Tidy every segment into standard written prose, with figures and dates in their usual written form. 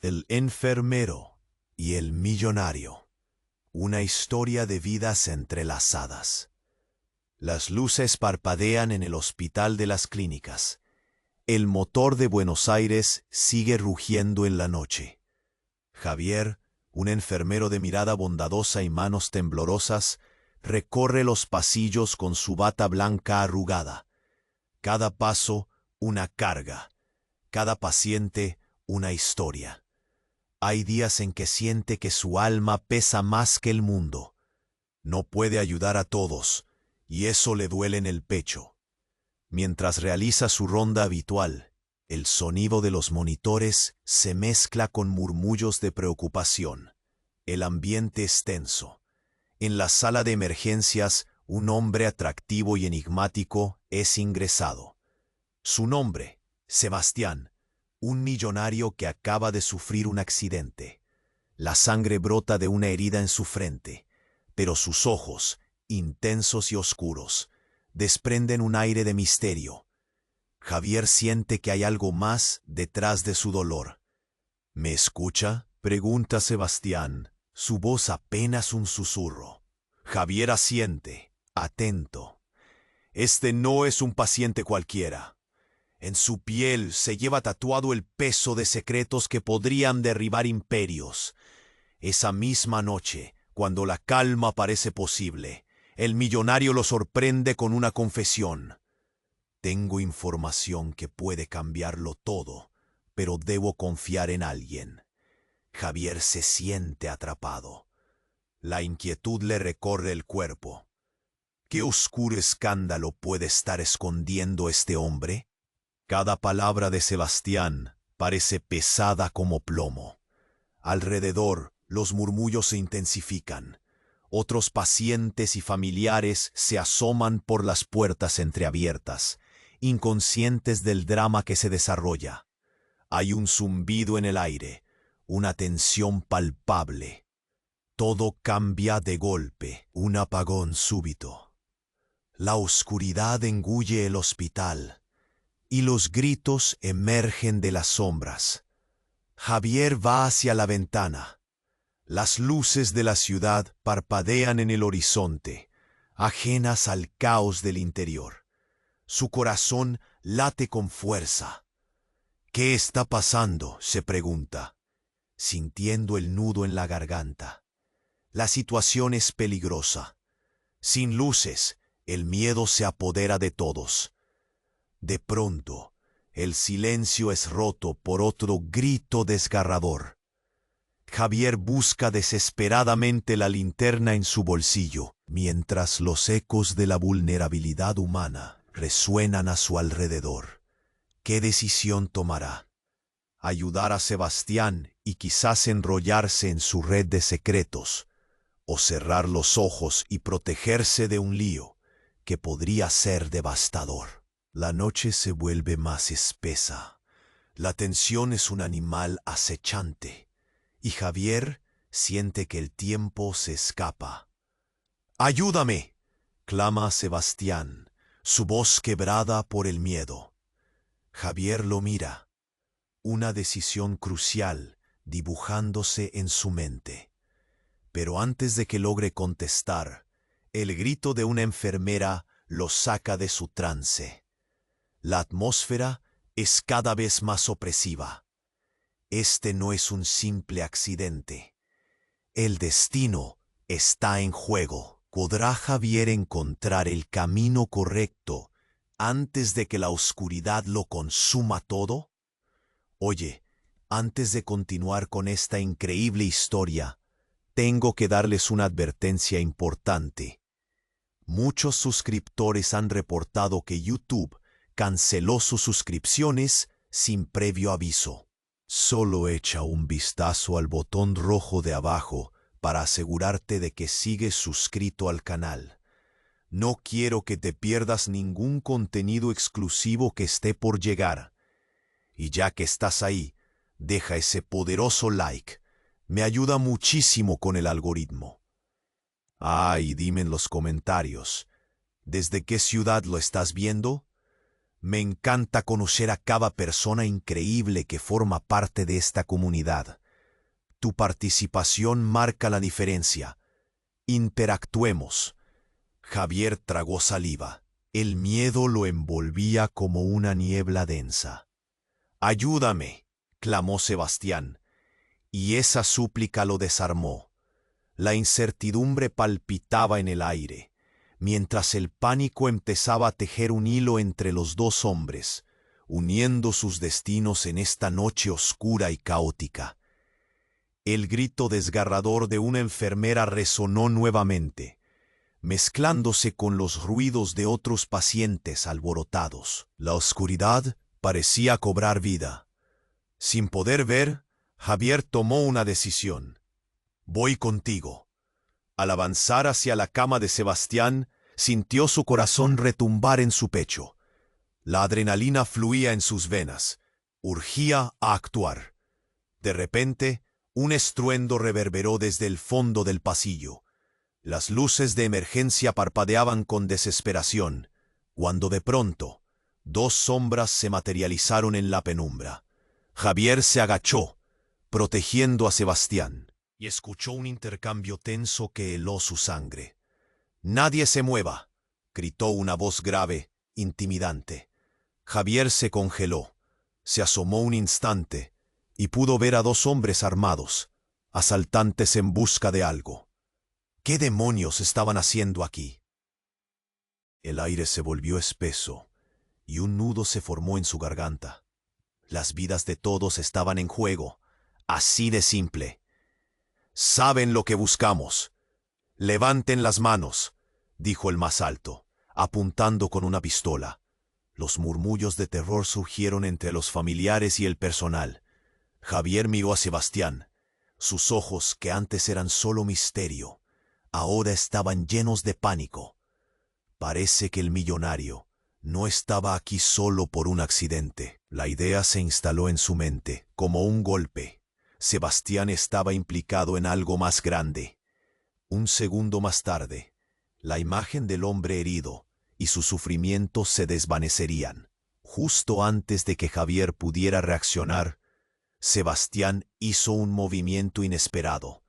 El enfermero y el millonario. Una historia de vidas entrelazadas. Las luces parpadean en el Hospital de las Clínicas. El motor de Buenos Aires sigue rugiendo en la noche. Javier, un enfermero de mirada bondadosa y manos temblorosas, recorre los pasillos con su bata blanca arrugada. Cada paso, una carga. Cada paciente, una historia. Hay días en que siente que su alma pesa más que el mundo. No puede ayudar a todos, y eso le duele en el pecho. Mientras realiza su ronda habitual, el sonido de los monitores se mezcla con murmullos de preocupación. El ambiente es tenso. En la sala de emergencias, un hombre atractivo y enigmático es ingresado. Su nombre, Sebastián. Un millonario que acaba de sufrir un accidente. La sangre brota de una herida en su frente, pero sus ojos, intensos y oscuros, desprenden un aire de misterio. Javier siente que hay algo más detrás de su dolor. ¿Me escucha?, pregunta Sebastián, su voz apenas un susurro. Javier asiente, atento. Este no es un paciente cualquiera. En su piel se lleva tatuado el peso de secretos que podrían derribar imperios. Esa misma noche, cuando la calma parece posible, el millonario lo sorprende con una confesión. Tengo información que puede cambiarlo todo, pero debo confiar en alguien. Javier se siente atrapado. La inquietud le recorre el cuerpo. ¿Qué oscuro escándalo puede estar escondiendo este hombre? Cada palabra de Sebastián parece pesada como plomo. Alrededor, los murmullos se intensifican. Otros pacientes y familiares se asoman por las puertas entreabiertas, inconscientes del drama que se desarrolla. Hay un zumbido en el aire, una tensión palpable. Todo cambia de golpe, un apagón súbito. La oscuridad engulle el hospital y los gritos emergen de las sombras. Javier va hacia la ventana. Las luces de la ciudad parpadean en el horizonte, ajenas al caos del interior. Su corazón late con fuerza. ¿Qué está pasando?, se pregunta, sintiendo el nudo en la garganta. La situación es peligrosa. Sin luces, el miedo se apodera de todos. De pronto, el silencio es roto por otro grito desgarrador. Javier busca desesperadamente la linterna en su bolsillo, mientras los ecos de la vulnerabilidad humana resuenan a su alrededor. ¿Qué decisión tomará? ¿Ayudar a Sebastián y quizás enrollarse en su red de secretos? ¿O cerrar los ojos y protegerse de un lío que podría ser devastador? La noche se vuelve más espesa. La tensión es un animal acechante, y Javier siente que el tiempo se escapa. ¡Ayúdame!, clama Sebastián, su voz quebrada por el miedo. Javier lo mira, una decisión crucial dibujándose en su mente. Pero antes de que logre contestar, el grito de una enfermera lo saca de su trance. La atmósfera es cada vez más opresiva. Este no es un simple accidente. El destino está en juego. ¿Podrá Javier encontrar el camino correcto antes de que la oscuridad lo consuma todo? Oye, antes de continuar con esta increíble historia, tengo que darles una advertencia importante. Muchos suscriptores han reportado que YouTube canceló sus suscripciones sin previo aviso. Solo echa un vistazo al botón rojo de abajo para asegurarte de que sigues suscrito al canal. No quiero que te pierdas ningún contenido exclusivo que esté por llegar. Y ya que estás ahí, deja ese poderoso like. Me ayuda muchísimo con el algoritmo. Y dime en los comentarios, ¿desde qué ciudad lo estás viendo? Me encanta conocer a cada persona increíble que forma parte de esta comunidad. Tu participación marca la diferencia. Interactuemos. Javier tragó saliva. El miedo lo envolvía como una niebla densa. «Ayúdame», clamó Sebastián, y esa súplica lo desarmó. La incertidumbre palpitaba en el aire, mientras el pánico empezaba a tejer un hilo entre los dos hombres, uniendo sus destinos en esta noche oscura y caótica. El grito desgarrador de una enfermera resonó nuevamente, mezclándose con los ruidos de otros pacientes alborotados. La oscuridad parecía cobrar vida. Sin poder ver, Javier tomó una decisión. «Voy contigo». Al avanzar hacia la cama de Sebastián, sintió su corazón retumbar en su pecho. La adrenalina fluía en sus venas. Urgía a actuar. De repente, un estruendo reverberó desde el fondo del pasillo. Las luces de emergencia parpadeaban con desesperación, cuando de pronto, dos sombras se materializaron en la penumbra. Javier se agachó, protegiendo a Sebastián, y escuchó un intercambio tenso que heló su sangre. «Nadie se mueva», gritó una voz grave, intimidante. Javier se congeló, se asomó un instante, y pudo ver a dos hombres armados, asaltantes en busca de algo. ¿Qué demonios estaban haciendo aquí? El aire se volvió espeso, y un nudo se formó en su garganta. Las vidas de todos estaban en juego, así de simple. «Saben lo que buscamos. Levanten las manos», dijo el más alto, apuntando con una pistola. Los murmullos de terror surgieron entre los familiares y el personal. Javier miró a Sebastián. Sus ojos, que antes eran solo misterio, ahora estaban llenos de pánico. Parece que el millonario no estaba aquí solo por un accidente. La idea se instaló en su mente, como un golpe. Sebastián estaba implicado en algo más grande. Un segundo más tarde, la imagen del hombre herido y su sufrimiento se desvanecerían. Justo antes de que Javier pudiera reaccionar, Sebastián hizo un movimiento inesperado.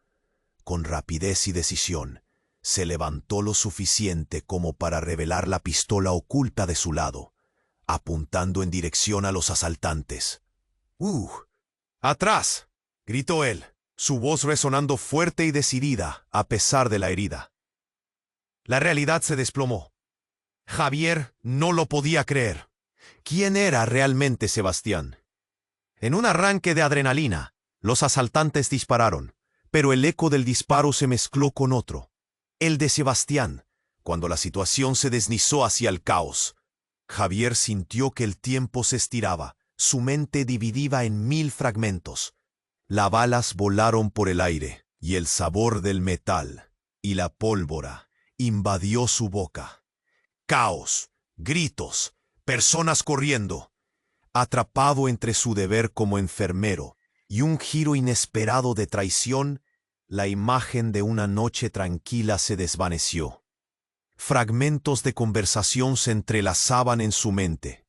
Con rapidez y decisión, se levantó lo suficiente como para revelar la pistola oculta de su lado, apuntando en dirección a los asaltantes. «¡Atrás!», gritó él, su voz resonando fuerte y decidida a pesar de la herida. La realidad se desplomó. Javier no lo podía creer. ¿Quién era realmente Sebastián? En un arranque de adrenalina, los asaltantes dispararon, pero el eco del disparo se mezcló con otro, el de Sebastián, cuando la situación se deslizó hacia el caos. Javier sintió que el tiempo se estiraba, su mente dividida en 1000 fragmentos. Las balas volaron por el aire, y el sabor del metal y la pólvora invadió su boca. Caos, gritos, personas corriendo. Atrapado entre su deber como enfermero y un giro inesperado de traición, la imagen de una noche tranquila se desvaneció. Fragmentos de conversación se entrelazaban en su mente.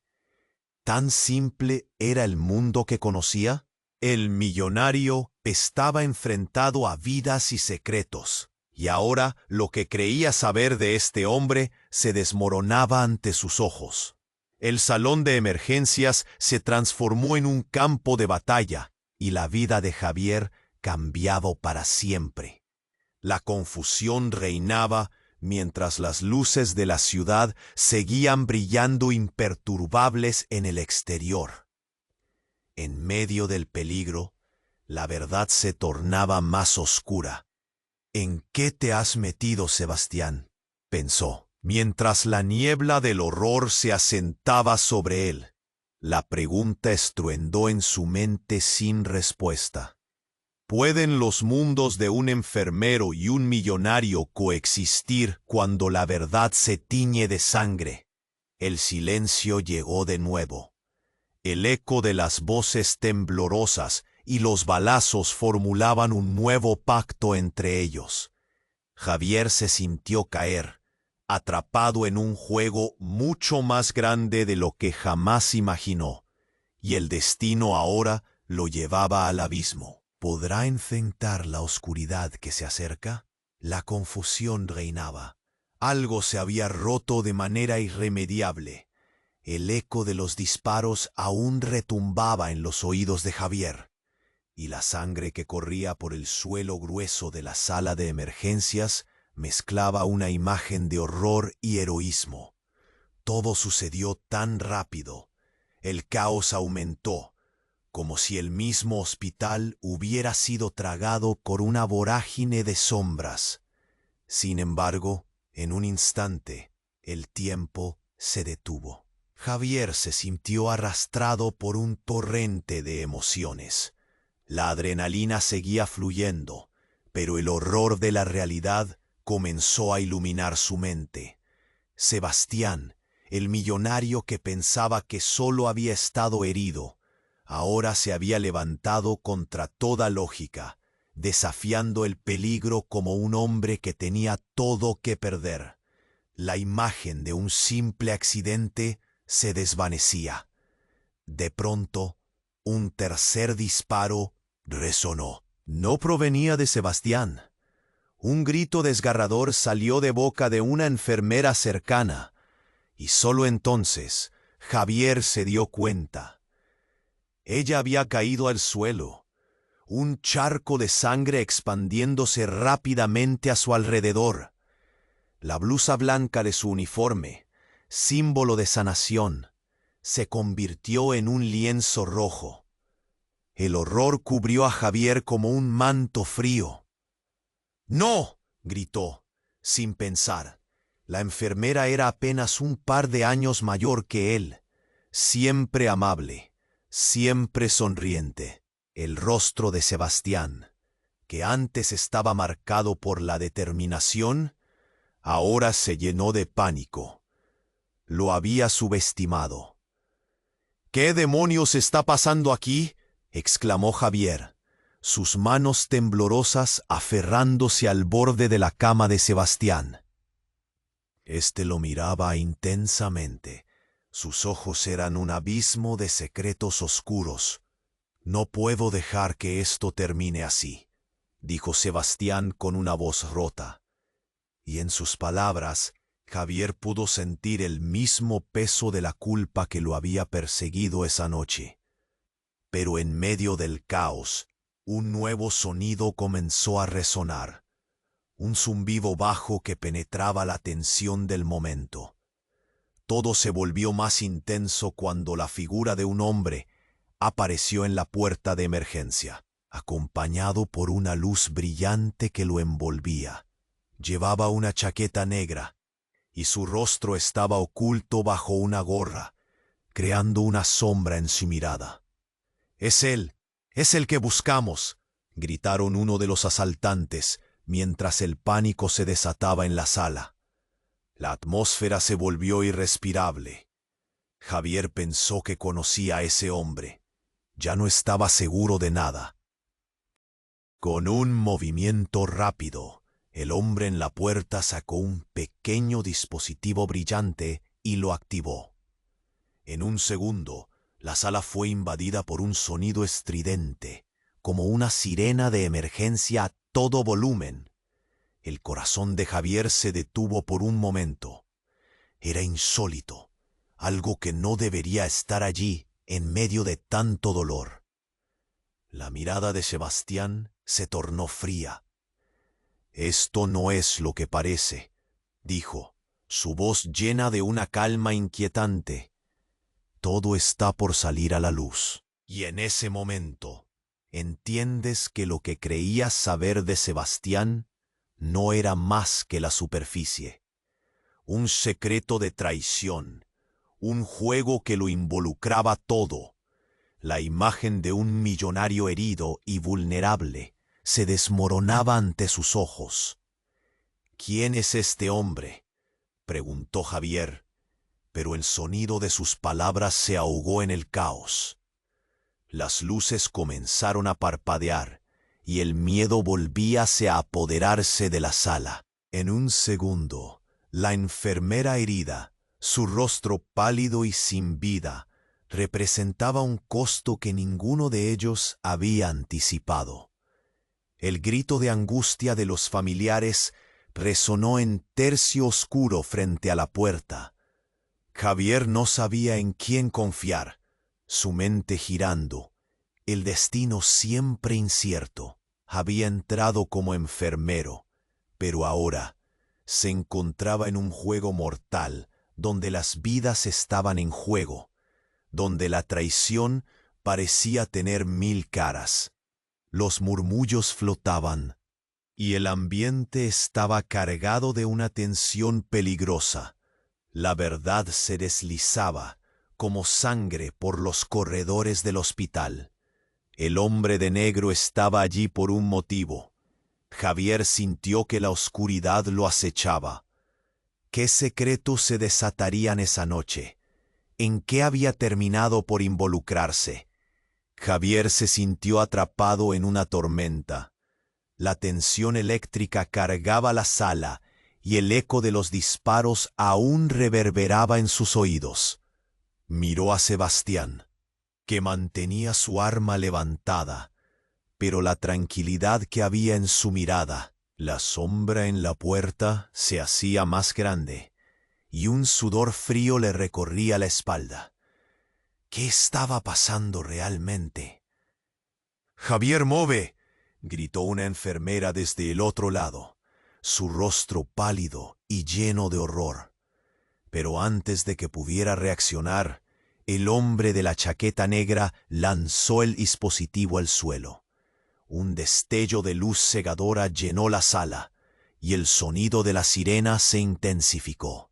¿Tan simple era el mundo que conocía? El millonario estaba enfrentado a vidas y secretos, y ahora lo que creía saber de este hombre se desmoronaba ante sus ojos. El salón de emergencias se transformó en un campo de batalla, y la vida de Javier cambiaba para siempre. La confusión reinaba mientras las luces de la ciudad seguían brillando imperturbables en el exterior. En medio del peligro, la verdad se tornaba más oscura. «¿En qué te has metido, Sebastián?», pensó, mientras la niebla del horror se asentaba sobre él. La pregunta estruendó en su mente sin respuesta. ¿Pueden los mundos de un enfermero y un millonario coexistir cuando la verdad se tiñe de sangre? El silencio llegó de nuevo. El eco de las voces temblorosas y los balazos formulaban un nuevo pacto entre ellos. Javier se sintió caer, atrapado en un juego mucho más grande de lo que jamás imaginó, y el destino ahora lo llevaba al abismo. ¿Podrá enfrentar la oscuridad que se acerca? La confusión reinaba. Algo se había roto de manera irremediable. El eco de los disparos aún retumbaba en los oídos de Javier, y la sangre que corría por el suelo grueso de la sala de emergencias mezclaba una imagen de horror y heroísmo. Todo sucedió tan rápido. El caos aumentó, como si el mismo hospital hubiera sido tragado por una vorágine de sombras. Sin embargo, en un instante, el tiempo se detuvo. Javier se sintió arrastrado por un torrente de emociones. La adrenalina seguía fluyendo, pero el horror de la realidad comenzó a iluminar su mente. Sebastián, el millonario que pensaba que solo había estado herido, ahora se había levantado contra toda lógica, desafiando el peligro como un hombre que tenía todo que perder. La imagen de un simple accidente se desvanecía. De pronto, un tercer disparo resonó. No provenía de Sebastián. Un grito desgarrador salió de boca de una enfermera cercana, y solo entonces Javier se dio cuenta. Ella había caído al suelo, un charco de sangre expandiéndose rápidamente a su alrededor. La blusa blanca de su uniforme, símbolo de sanación, se convirtió en un lienzo rojo. El horror cubrió a Javier como un manto frío. ¡No!, gritó, sin pensar. La enfermera era apenas un par de años mayor que él, siempre amable, siempre sonriente. El rostro de Sebastián, que antes estaba marcado por la determinación, ahora se llenó de pánico. Lo había subestimado. «¿Qué demonios está pasando aquí?», exclamó Javier, sus manos temblorosas aferrándose al borde de la cama de Sebastián. Este lo miraba intensamente. Sus ojos eran un abismo de secretos oscuros. «No puedo dejar que esto termine así», dijo Sebastián con una voz rota. Y en sus palabras, Javier pudo sentir el mismo peso de la culpa que lo había perseguido esa noche. Pero en medio del caos, un nuevo sonido comenzó a resonar. Un zumbido bajo que penetraba la tensión del momento. Todo se volvió más intenso cuando la figura de un hombre apareció en la puerta de emergencia, acompañado por una luz brillante que lo envolvía. Llevaba una chaqueta negra, y su rostro estaba oculto bajo una gorra, creando una sombra en su mirada. «Es él que buscamos», gritaron uno de los asaltantes, mientras el pánico se desataba en la sala. La atmósfera se volvió irrespirable. Javier pensó que conocía a ese hombre. Ya no estaba seguro de nada. Con un movimiento rápido, el hombre en la puerta sacó un pequeño dispositivo brillante y lo activó. En un segundo, la sala fue invadida por un sonido estridente, como una sirena de emergencia a todo volumen. El corazón de Javier se detuvo por un momento. Era insólito, algo que no debería estar allí en medio de tanto dolor. La mirada de Sebastián se tornó fría. «Esto no es lo que parece», dijo, su voz llena de una calma inquietante. «Todo está por salir a la luz». Y en ese momento, entiendes que lo que creías saber de Sebastián no era más que la superficie. Un secreto de traición, un juego que lo involucraba todo. La imagen de un millonario herido y vulnerable se desmoronaba ante sus ojos. «¿Quién es este hombre?», preguntó Javier, pero el sonido de sus palabras se ahogó en el caos. Las luces comenzaron a parpadear y el miedo volvíase a apoderarse de la sala. En un segundo, La enfermera herida, su rostro pálido y sin vida, representaba un costo que ninguno de ellos había anticipado. El grito de angustia de los familiares resonó en tercio oscuro frente a la puerta. Javier no sabía en quién confiar, su mente girando, el destino siempre incierto. Había entrado como enfermero, pero ahora se encontraba en un juego mortal donde las vidas estaban en juego, donde la traición parecía tener 1000 caras. Los murmullos flotaban, y el ambiente estaba cargado de una tensión peligrosa. La verdad se deslizaba como sangre por los corredores del hospital. El hombre de negro estaba allí por un motivo. Javier sintió que la oscuridad lo acechaba. ¿Qué secretos se desatarían esa noche? ¿En qué había terminado por involucrarse? Javier se sintió atrapado en una tormenta. La tensión eléctrica cargaba la sala y el eco de los disparos aún reverberaba en sus oídos. Miró a Sebastián, que mantenía su arma levantada, pero la tranquilidad que había en su mirada, la sombra en la puerta se hacía más grande, y un sudor frío le recorría la espalda. ¿Qué estaba pasando realmente? «¡Javier, move!», gritó una enfermera desde el otro lado, su rostro pálido y lleno de horror. Pero antes de que pudiera reaccionar, el hombre de la chaqueta negra lanzó el dispositivo al suelo. Un destello de luz cegadora llenó la sala, y el sonido de la sirena se intensificó,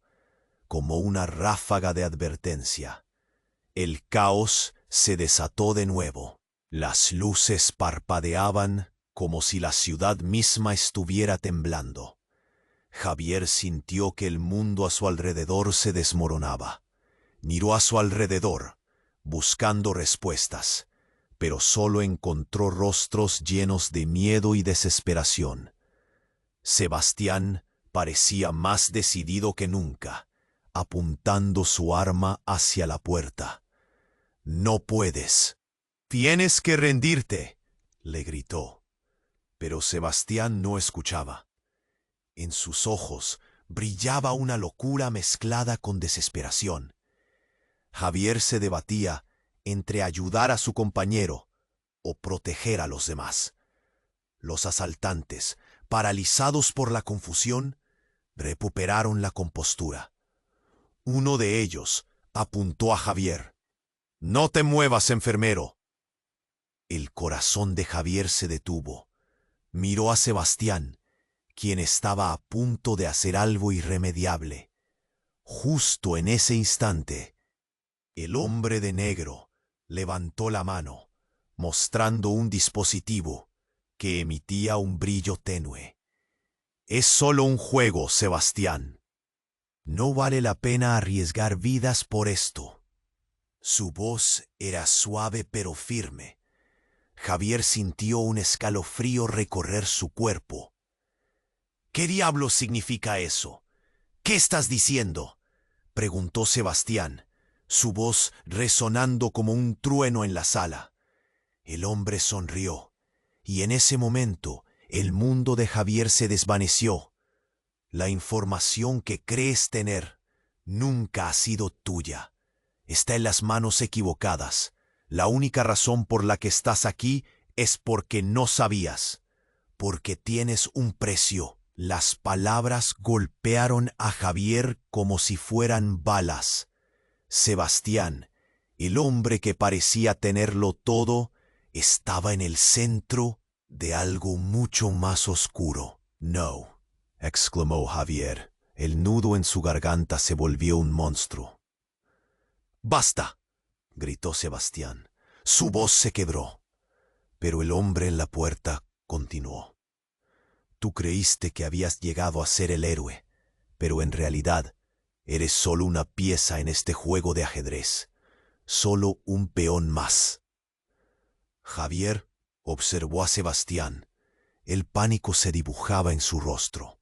como una ráfaga de advertencia. El caos se desató de nuevo. Las luces parpadeaban como si la ciudad misma estuviera temblando. Javier sintió que el mundo a su alrededor se desmoronaba. Miró a su alrededor, buscando respuestas, pero solo encontró rostros llenos de miedo y desesperación. Sebastián parecía más decidido que nunca, apuntando su arma hacia la puerta. «No puedes. Tienes que rendirte», le gritó. Pero Sebastián no escuchaba. En sus ojos brillaba una locura mezclada con desesperación. Javier se debatía entre ayudar a su compañero o proteger a los demás. Los asaltantes, paralizados por la confusión, recuperaron la compostura. Uno de ellos apuntó a Javier. «No te muevas, enfermero». El corazón de Javier se detuvo. Miró a Sebastián, quien estaba a punto de hacer algo irremediable. Justo en ese instante, el hombre de negro levantó la mano, mostrando un dispositivo que emitía un brillo tenue. «Es solo un juego, Sebastián. No vale la pena arriesgar vidas por esto». Su voz era suave pero firme. Javier sintió un escalofrío recorrer su cuerpo. «¿Qué diablos significa eso? ¿Qué estás diciendo?», preguntó Sebastián, su voz resonando como un trueno en la sala. El hombre sonrió, y en ese momento el mundo de Javier se desvaneció. «La información que crees tener nunca ha sido tuya. Está en las manos equivocadas. La única razón por la que estás aquí es porque no sabías, porque tienes un precio». Las palabras golpearon a Javier como si fueran balas. Sebastián, el hombre que parecía tenerlo todo, estaba en el centro de algo mucho más oscuro. «No», exclamó Javier. El nudo en su garganta se volvió un monstruo. «¡Basta!», gritó Sebastián. Su voz se quebró, pero el hombre en la puerta continuó. «Tú creíste que habías llegado a ser el héroe, pero en realidad eres solo una pieza en este juego de ajedrez, solo un peón más». Javier observó a Sebastián. El pánico se dibujaba en su rostro.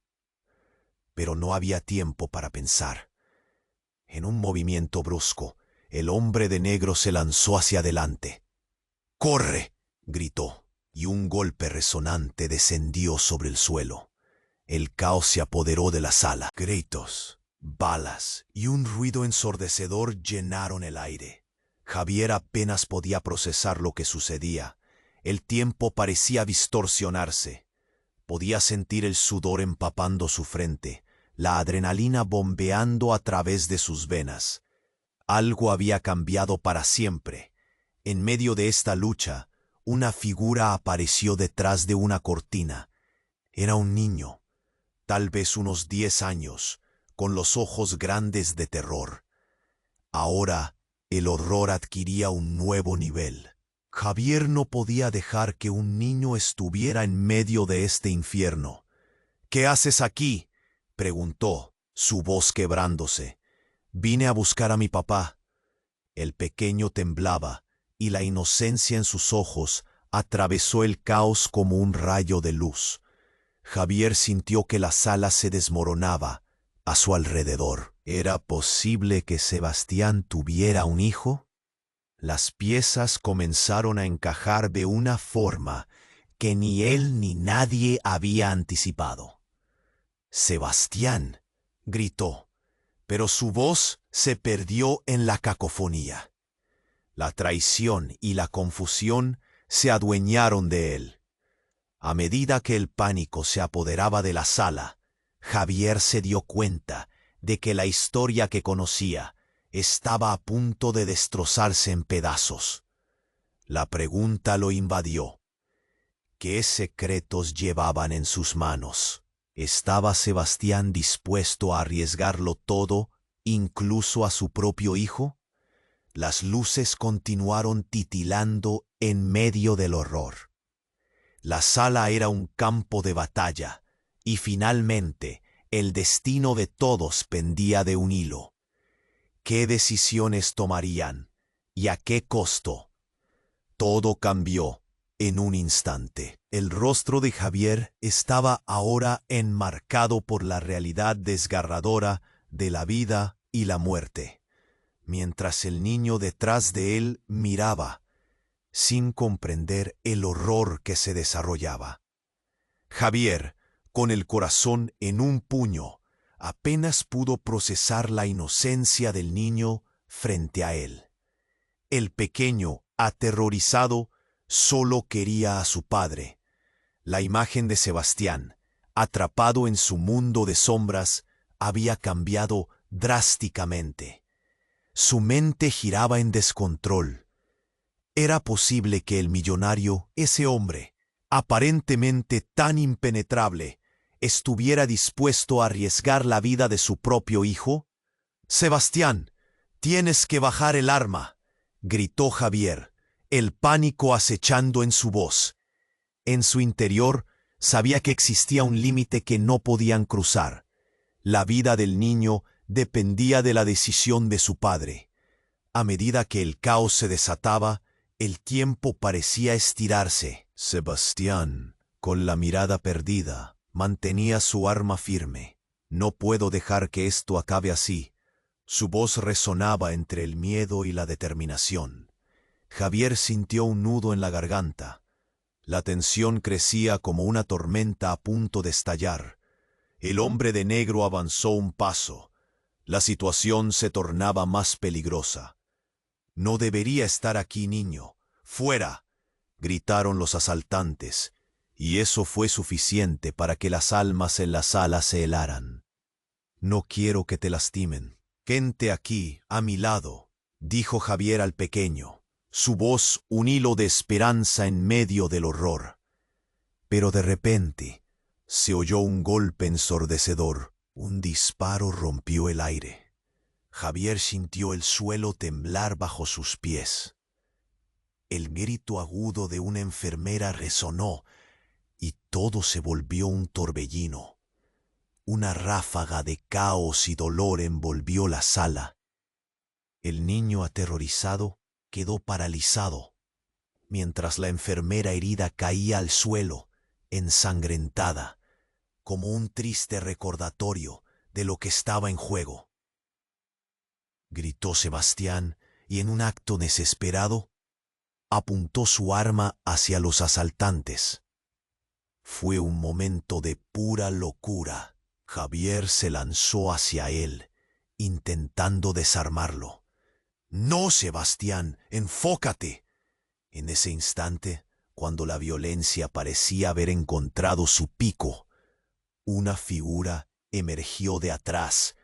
pero no había tiempo para pensar. En un movimiento brusco, el hombre de negro se lanzó hacia adelante. ¡Corre!, gritó, y un golpe resonante descendió sobre el suelo. El caos se apoderó de la sala. Gritos, balas y un ruido ensordecedor llenaron el aire. Javier apenas podía procesar lo que sucedía. El tiempo parecía distorsionarse. Podía sentir el sudor empapando su frente, la adrenalina bombeando a través de sus venas. Algo había cambiado para siempre. En medio de esta lucha, una figura apareció detrás de una cortina. Era un niño, tal vez unos 10 años, con los ojos grandes de terror. Ahora, el horror adquiría un nuevo nivel. Javier no podía dejar que un niño estuviera en medio de este infierno. «¿Qué haces aquí?», preguntó, su voz quebrándose. «Vine a buscar a mi papá». El pequeño temblaba, y la inocencia en sus ojos atravesó el caos como un rayo de luz. Javier sintió que la sala se desmoronaba a su alrededor. ¿Era posible que Sebastián tuviera un hijo? Las piezas comenzaron a encajar de una forma que ni él ni nadie había anticipado. «Sebastián», gritó, pero su voz se perdió en la cacofonía. La traición y la confusión se adueñaron de él. A medida que el pánico se apoderaba de la sala, Javier se dio cuenta de que la historia que conocía estaba a punto de destrozarse en pedazos. La pregunta lo invadió. ¿Qué secretos llevaban en sus manos? ¿Estaba Sebastián dispuesto a arriesgarlo todo, incluso a su propio hijo? Las luces continuaron titilando en medio del horror. La sala era un campo de batalla, y finalmente el destino de todos pendía de un hilo. ¿Qué decisiones tomarían? ¿Y a qué costo? Todo cambió en un instante. El rostro de Javier estaba ahora enmarcado por la realidad desgarradora de la vida y la muerte, mientras el niño detrás de él miraba, sin comprender el horror que se desarrollaba. Javier, con el corazón en un puño, apenas pudo procesar la inocencia del niño frente a él. El pequeño, aterrorizado, solo quería a su padre. La imagen de Sebastián, atrapado en su mundo de sombras, había cambiado drásticamente. Su mente giraba en descontrol. ¿Era posible que el millonario, ese hombre, aparentemente tan impenetrable, estuviera dispuesto a arriesgar la vida de su propio hijo? «Sebastián, tienes que bajar el arma», gritó Javier, el pánico acechando en su voz. En su interior sabía que existía un límite que no podían cruzar. La vida del niño dependía de la decisión de su padre. A medida que el caos se desataba, el tiempo parecía estirarse. Sebastián, con la mirada perdida, mantenía su arma firme. «No puedo dejar que esto acabe así». Su voz resonaba entre el miedo y la determinación. Javier sintió un nudo en la garganta. La tensión crecía como una tormenta a punto de estallar. El hombre de negro avanzó un paso. La situación se tornaba más peligrosa. «No debería estar aquí, niño. ¡Fuera!», gritaron los asaltantes, y eso fue suficiente para que las almas en la sala se helaran. «No quiero que te lastimen. Quédate aquí, a mi lado», dijo Javier al pequeño, su voz un hilo de esperanza en medio del horror. Pero de repente se oyó un golpe ensordecedor. Un disparo rompió el aire. Javier sintió el suelo temblar bajo sus pies. El grito agudo de una enfermera resonó, y todo se volvió un torbellino. Una ráfaga de caos y dolor envolvió la sala. El niño aterrorizado quedó paralizado, mientras la enfermera herida caía al suelo, ensangrentada, como un triste recordatorio de lo que estaba en juego. Gritó Sebastián y en un acto desesperado apuntó su arma hacia los asaltantes. Fue un momento de pura locura. Javier se lanzó hacia él, intentando desarmarlo. «¡No, Sebastián! ¡Enfócate!». En ese instante, cuando la violencia parecía haber encontrado su pico, una figura emergió de atrás,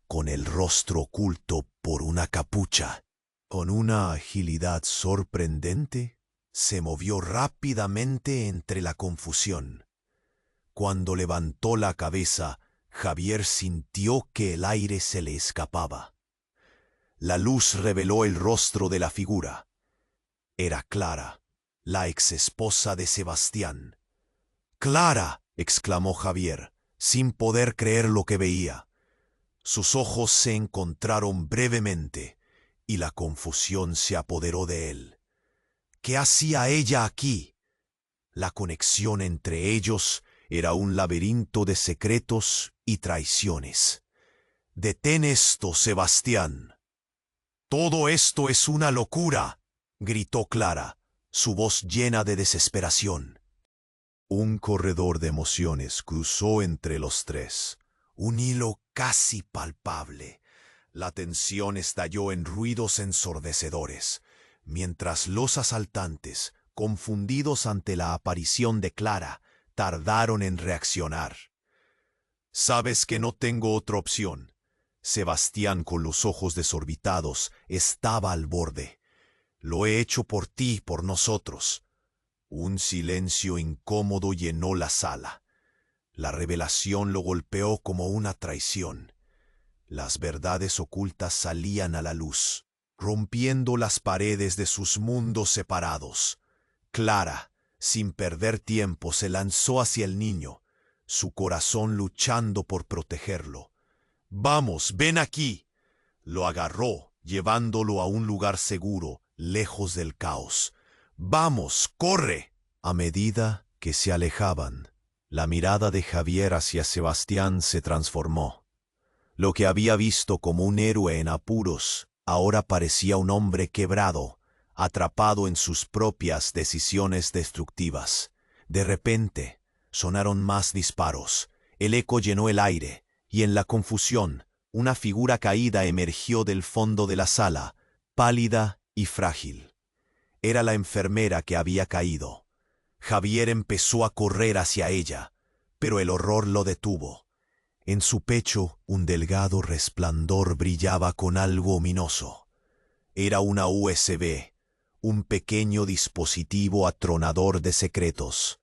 con el rostro oculto por una capucha. Con una agilidad sorprendente, se movió rápidamente entre la confusión. Cuando levantó la cabeza, Javier sintió que el aire se le escapaba. La luz reveló el rostro de la figura. Era Clara, la exesposa de Sebastián. «¡Clara!», exclamó Javier, sin poder creer lo que veía. Sus ojos se encontraron brevemente, y la confusión se apoderó de él. ¿Qué hacía ella aquí? La conexión entre ellos era un laberinto de secretos y traiciones. «¡Detén esto, Sebastián!». «Todo esto es una locura», gritó Clara, su voz llena de desesperación. Un corredor de emociones cruzó entre los tres, un hilo casi palpable. La tensión estalló en ruidos ensordecedores, mientras los asaltantes, confundidos ante la aparición de Clara, tardaron en reaccionar. «Sabes que no tengo otra opción». Sebastián, con los ojos desorbitados, estaba al borde. «Lo he hecho por ti, por nosotros». Un silencio incómodo llenó la sala. La revelación lo golpeó como una traición. Las verdades ocultas salían a la luz, rompiendo las paredes de sus mundos separados. Clara, sin perder tiempo, se lanzó hacia el niño, su corazón luchando por protegerlo. «¡Vamos, ven aquí!». Lo agarró, llevándolo a un lugar seguro, lejos del caos. «¡Vamos, corre!». A medida que se alejaban, la mirada de Javier hacia Sebastián se transformó. Lo que había visto como un héroe en apuros, ahora parecía un hombre quebrado, atrapado en sus propias decisiones destructivas. De repente, sonaron más disparos. El eco llenó el aire, y en la confusión, una figura caída emergió del fondo de la sala, pálida y frágil. Era la enfermera que había caído. Javier empezó a correr hacia ella, pero el horror lo detuvo. En su pecho, un delgado resplandor brillaba con algo ominoso. Era una USB, un pequeño dispositivo atronador de secretos.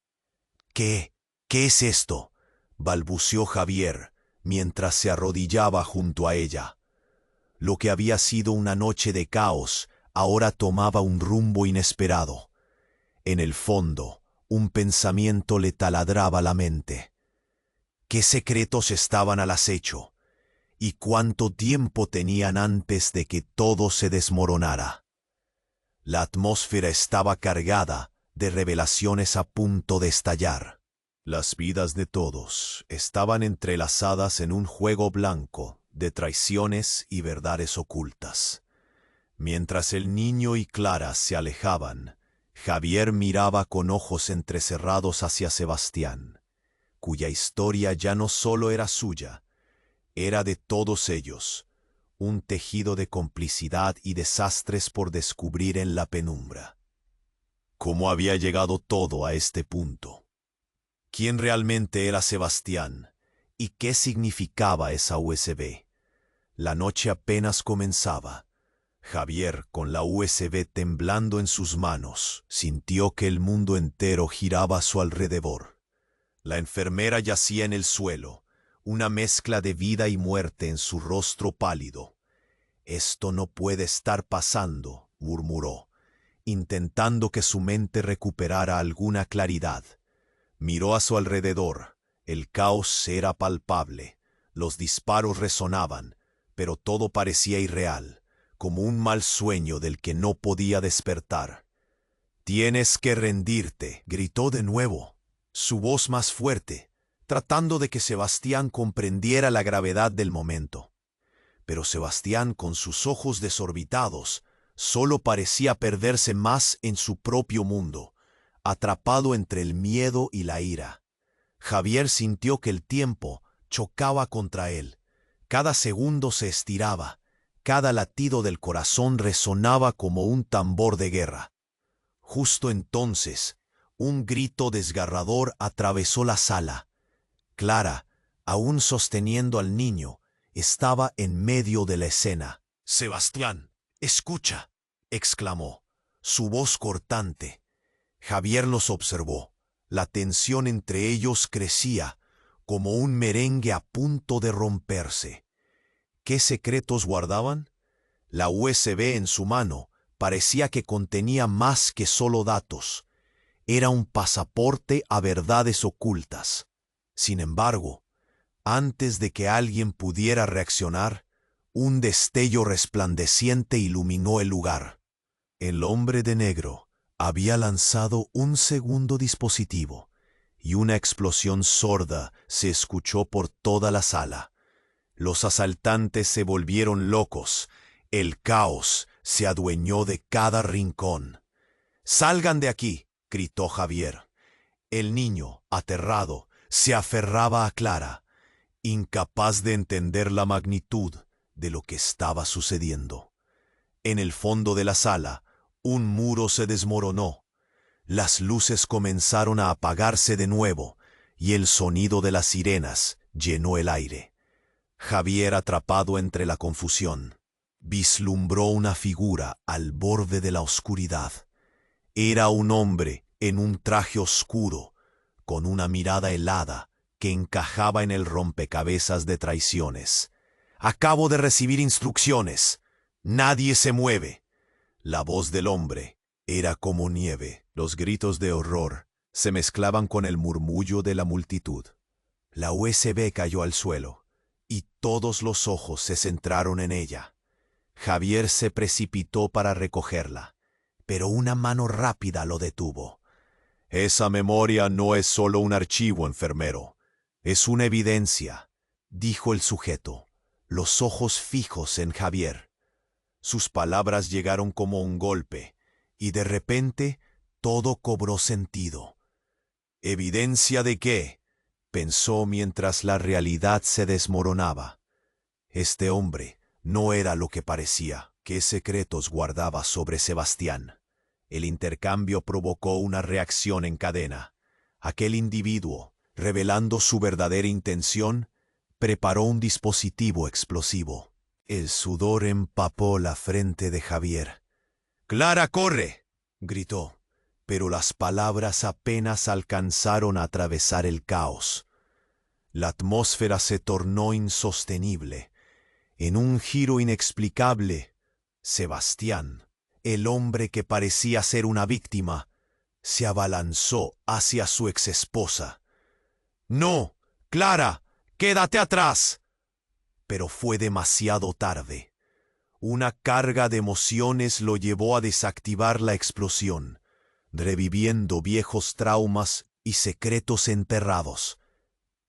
¿Qué es esto?», balbuceó Javier, mientras se arrodillaba junto a ella. Lo que había sido una noche de caos, ahora tomaba un rumbo inesperado. En el fondo, un pensamiento le taladraba la mente. ¿Qué secretos estaban al acecho? ¿Y cuánto tiempo tenían antes de que todo se desmoronara? La atmósfera estaba cargada de revelaciones a punto de estallar. Las vidas de todos estaban entrelazadas en un juego blanco de traiciones y verdades ocultas. Mientras el niño y Clara se alejaban, Javier miraba con ojos entrecerrados hacia Sebastián, cuya historia ya no solo era suya, era de todos ellos, un tejido de complicidad y desastres por descubrir en la penumbra. ¿Cómo había llegado todo a este punto? ¿Quién realmente era Sebastián? ¿Y qué significaba esa USB? La noche apenas comenzaba. Javier, con la USB temblando en sus manos, sintió que el mundo entero giraba a su alrededor. La enfermera yacía en el suelo, una mezcla de vida y muerte en su rostro pálido. «Esto no puede estar pasando», murmuró, intentando que su mente recuperara alguna claridad. Miró a su alrededor. El caos era palpable. Los disparos resonaban, pero todo parecía irreal, como un mal sueño del que no podía despertar. «Tienes que rendirte», gritó de nuevo, su voz más fuerte, tratando de que Sebastián comprendiera la gravedad del momento. Pero Sebastián, con sus ojos desorbitados, solo parecía perderse más en su propio mundo, atrapado entre el miedo y la ira. Javier sintió que el tiempo chocaba contra él. Cada segundo se estiraba, cada latido del corazón resonaba como un tambor de guerra. Justo entonces, un grito desgarrador atravesó la sala. Clara, aún sosteniendo al niño, estaba en medio de la escena. «Sebastián, escucha», exclamó, su voz cortante. Javier los observó. La tensión entre ellos crecía, como un merengue a punto de romperse. ¿Qué secretos guardaban? La USB en su mano parecía que contenía más que solo datos. Era un pasaporte a verdades ocultas. Sin embargo, antes de que alguien pudiera reaccionar, un destello resplandeciente iluminó el lugar. El hombre de negro había lanzado un segundo dispositivo, y una explosión sorda se escuchó por toda la sala. Los asaltantes se volvieron locos. El caos se adueñó de cada rincón. «¡Salgan de aquí!», gritó Javier. El niño, aterrado, se aferraba a Clara, incapaz de entender la magnitud de lo que estaba sucediendo. En el fondo de la sala, un muro se desmoronó. Las luces comenzaron a apagarse de nuevo, y el sonido de las sirenas llenó el aire. Javier, atrapado entre la confusión, vislumbró una figura al borde de la oscuridad. Era un hombre en un traje oscuro, con una mirada helada que encajaba en el rompecabezas de traiciones. «Acabo de recibir instrucciones. Nadie se mueve». La voz del hombre era como nieve. Los gritos de horror se mezclaban con el murmullo de la multitud. La USB cayó al suelo, y todos los ojos se centraron en ella. Javier se precipitó para recogerla, pero una mano rápida lo detuvo. «Esa memoria no es solo un archivo, enfermero. Es una evidencia», dijo el sujeto, los ojos fijos en Javier. Sus palabras llegaron como un golpe, y de repente todo cobró sentido. «¿Evidencia de qué?», pensó mientras la realidad se desmoronaba. Este hombre no era lo que parecía. ¿Qué secretos guardaba sobre Sebastián? El intercambio provocó una reacción en cadena. Aquel individuo, revelando su verdadera intención, preparó un dispositivo explosivo. El sudor empapó la frente de Javier. «¡Clara, corre!», gritó, pero las palabras apenas alcanzaron a atravesar el caos. La atmósfera se tornó insostenible. En un giro inexplicable, Sebastián, el hombre que parecía ser una víctima, se abalanzó hacia su exesposa. «¡No! ¡Clara! ¡Quédate atrás!». Pero fue demasiado tarde. Una carga de emociones lo llevó a desactivar la explosión, reviviendo viejos traumas y secretos enterrados.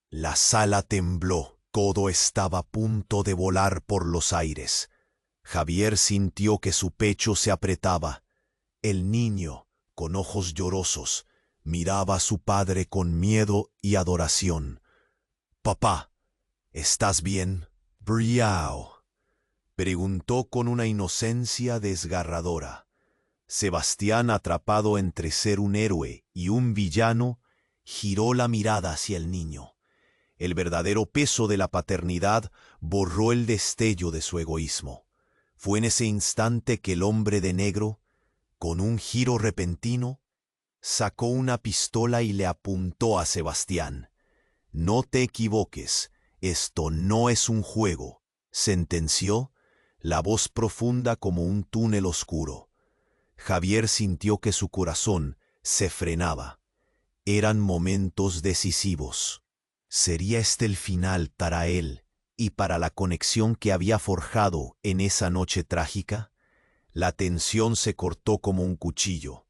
La sala tembló, todo estaba a punto de volar por los aires. Javier sintió que su pecho se apretaba. El niño, con ojos llorosos, miraba a su padre con miedo y adoración. «Papá, ¿estás bien?». «Briao», preguntó con una inocencia desgarradora. Sebastián, atrapado entre ser un héroe y un villano, giró la mirada hacia el niño. El verdadero peso de la paternidad borró el destello de su egoísmo. Fue en ese instante que el hombre de negro, con un giro repentino, sacó una pistola y le apuntó a Sebastián. «No te equivoques, esto no es un juego», sentenció, la voz profunda como un túnel oscuro. Javier sintió que su corazón se frenaba. Eran momentos decisivos. ¿Sería este el final para él y para la conexión que había forjado en esa noche trágica? La tensión se cortó como un cuchillo.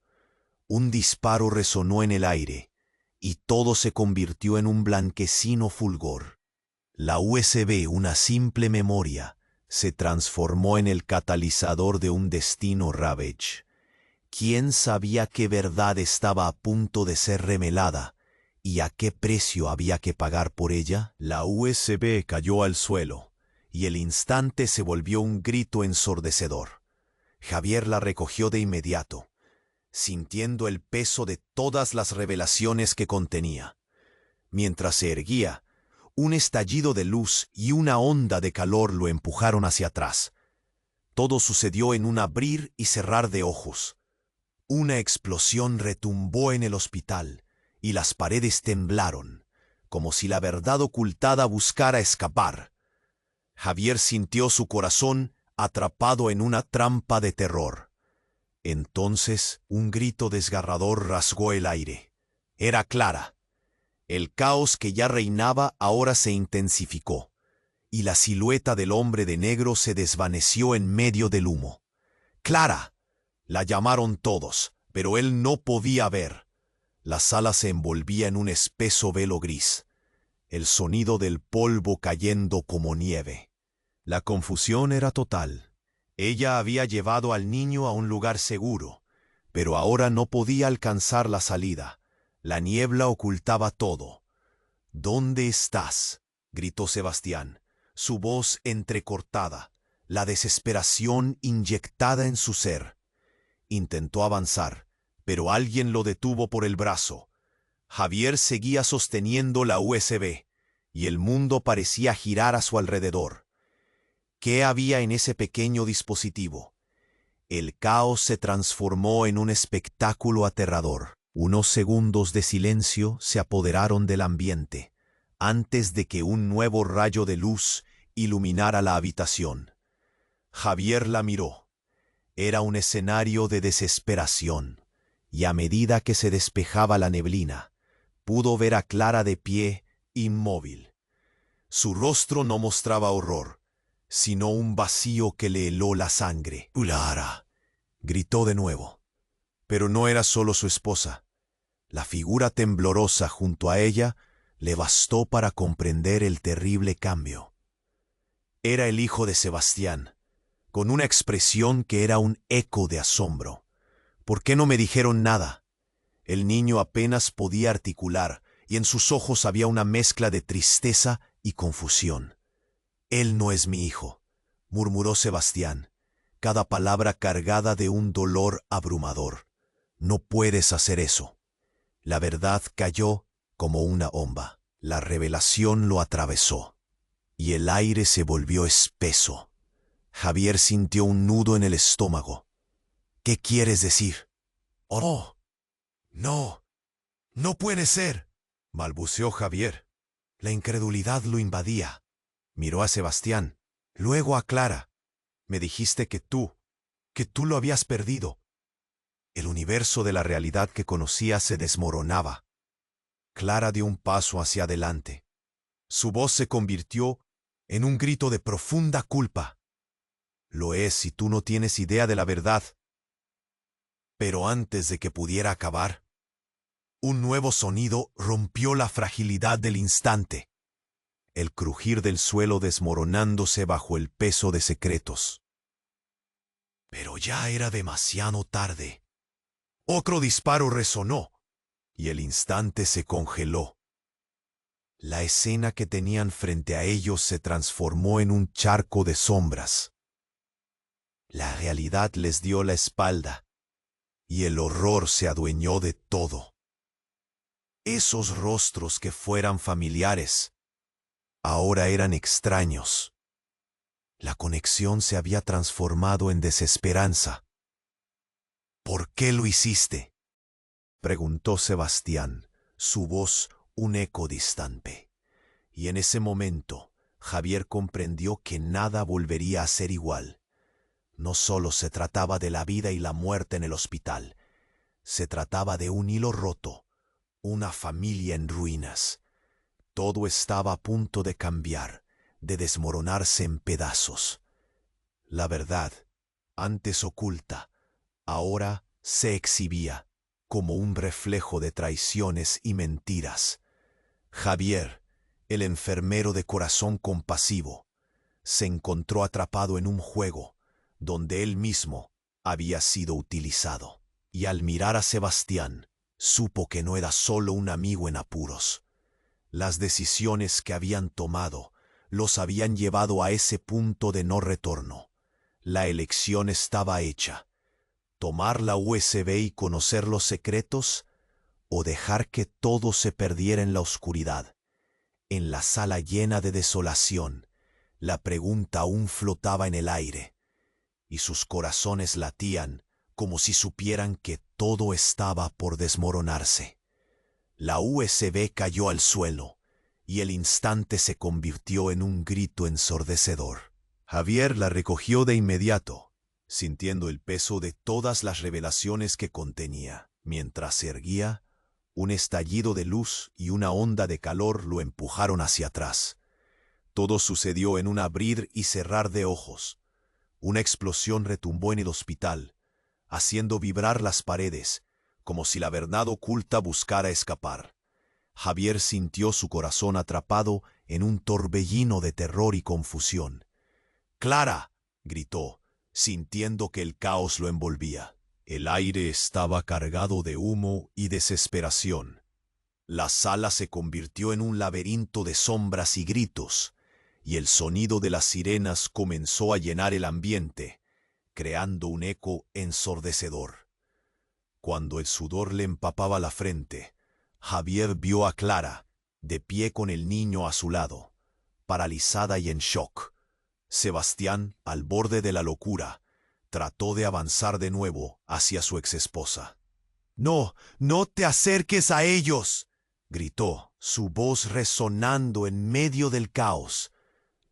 Un disparo resonó en el aire, y todo se convirtió en un blanquecino fulgor. La USB, una simple memoria, se transformó en el catalizador de un destino Ravage. ¿Quién sabía qué verdad estaba a punto de ser revelada y a qué precio había que pagar por ella? La USB cayó al suelo y el instante se volvió un grito ensordecedor. Javier la recogió de inmediato, sintiendo el peso de todas las revelaciones que contenía. Mientras se erguía, un estallido de luz y una onda de calor lo empujaron hacia atrás. Todo sucedió en un abrir y cerrar de ojos. Una explosión retumbó en el hospital y las paredes temblaron, como si la verdad ocultada buscara escapar. Javier sintió su corazón atrapado en una trampa de terror. Entonces un grito desgarrador rasgó el aire. Era Clara. El caos que ya reinaba ahora se intensificó, y la silueta del hombre de negro se desvaneció en medio del humo. ¡Clara! La llamaron todos, pero él no podía ver. La sala se envolvía en un espeso velo gris, el sonido del polvo cayendo como nieve. La confusión era total. Ella había llevado al niño a un lugar seguro, pero ahora no podía alcanzar la salida. La niebla ocultaba todo. ¿Dónde estás?, gritó Sebastián, su voz entrecortada, la desesperación inyectada en su ser. Intentó avanzar, pero alguien lo detuvo por el brazo. Javier seguía sosteniendo la USB, y el mundo parecía girar a su alrededor. ¿Qué había en ese pequeño dispositivo? El caos se transformó en un espectáculo aterrador. Unos segundos de silencio se apoderaron del ambiente, antes de que un nuevo rayo de luz iluminara la habitación. Javier la miró. Era un escenario de desesperación, y a medida que se despejaba la neblina, pudo ver a Clara de pie, inmóvil. Su rostro no mostraba horror, sino un vacío que le heló la sangre. «Clara», gritó de nuevo. Pero no era solo su esposa. La figura temblorosa junto a ella le bastó para comprender el terrible cambio. Era el hijo de Sebastián, con una expresión que era un eco de asombro. «¿Por qué no me dijeron nada?». El niño apenas podía articular, y en sus ojos había una mezcla de tristeza y confusión. «Él no es mi hijo», murmuró Sebastián, cada palabra cargada de un dolor abrumador. «No puedes hacer eso». La verdad cayó como una bomba. La revelación lo atravesó, y el aire se volvió espeso. Javier sintió un nudo en el estómago. «¿Qué quieres decir?». «Oh, no, no puede ser», balbuceó Javier. La incredulidad lo invadía. Miró a Sebastián, luego a Clara. «Me dijiste que tú lo habías perdido». El universo de la realidad que conocía se desmoronaba. Clara dio un paso hacia adelante. Su voz se convirtió en un grito de profunda culpa. «Lo es si tú no tienes idea de la verdad». Pero antes de que pudiera acabar, un nuevo sonido rompió la fragilidad del instante. El crujir del suelo desmoronándose bajo el peso de secretos. Pero ya era demasiado tarde. Otro disparo resonó, y el instante se congeló. La escena que tenían frente a ellos se transformó en un charco de sombras. La realidad les dio la espalda, y el horror se adueñó de todo. Esos rostros que fueran familiares, ahora eran extraños. La conexión se había transformado en desesperanza. «¿Por qué lo hiciste?», preguntó Sebastián, su voz un eco distante. Y en ese momento, Javier comprendió que nada volvería a ser igual. No solo se trataba de la vida y la muerte en el hospital, se trataba de un hilo roto, una familia en ruinas. Todo estaba a punto de cambiar, de desmoronarse en pedazos. La verdad, antes oculta, ahora se exhibía, como un reflejo de traiciones y mentiras. Javier, el enfermero de corazón compasivo, se encontró atrapado en un juego donde él mismo había sido utilizado. Y al mirar a Sebastián, supo que no era solo un amigo en apuros. Las decisiones que habían tomado los habían llevado a ese punto de no retorno. La elección estaba hecha: tomar la USB y conocer los secretos, o dejar que todo se perdiera en la oscuridad. En la sala llena de desolación, la pregunta aún flotaba en el aire, y sus corazones latían como si supieran que todo estaba por desmoronarse. La USB cayó al suelo, y el instante se convirtió en un grito ensordecedor. Javier la recogió de inmediato, sintiendo el peso de todas las revelaciones que contenía. Mientras se erguía, un estallido de luz y una onda de calor lo empujaron hacia atrás. Todo sucedió en un abrir y cerrar de ojos. Una explosión retumbó en el hospital, haciendo vibrar las paredes, como si la verdad oculta buscara escapar. Javier sintió su corazón atrapado en un torbellino de terror y confusión. ¡Clara!, gritó, sintiendo que el caos lo envolvía. El aire estaba cargado de humo y desesperación. La sala se convirtió en un laberinto de sombras y gritos, y el sonido de las sirenas comenzó a llenar el ambiente, creando un eco ensordecedor. Cuando el sudor le empapaba la frente, Javier vio a Clara, de pie con el niño a su lado, paralizada y en shock. Sebastián, al borde de la locura, trató de avanzar de nuevo hacia su exesposa. «¡No, no te acerques a ellos!», gritó, su voz resonando en medio del caos.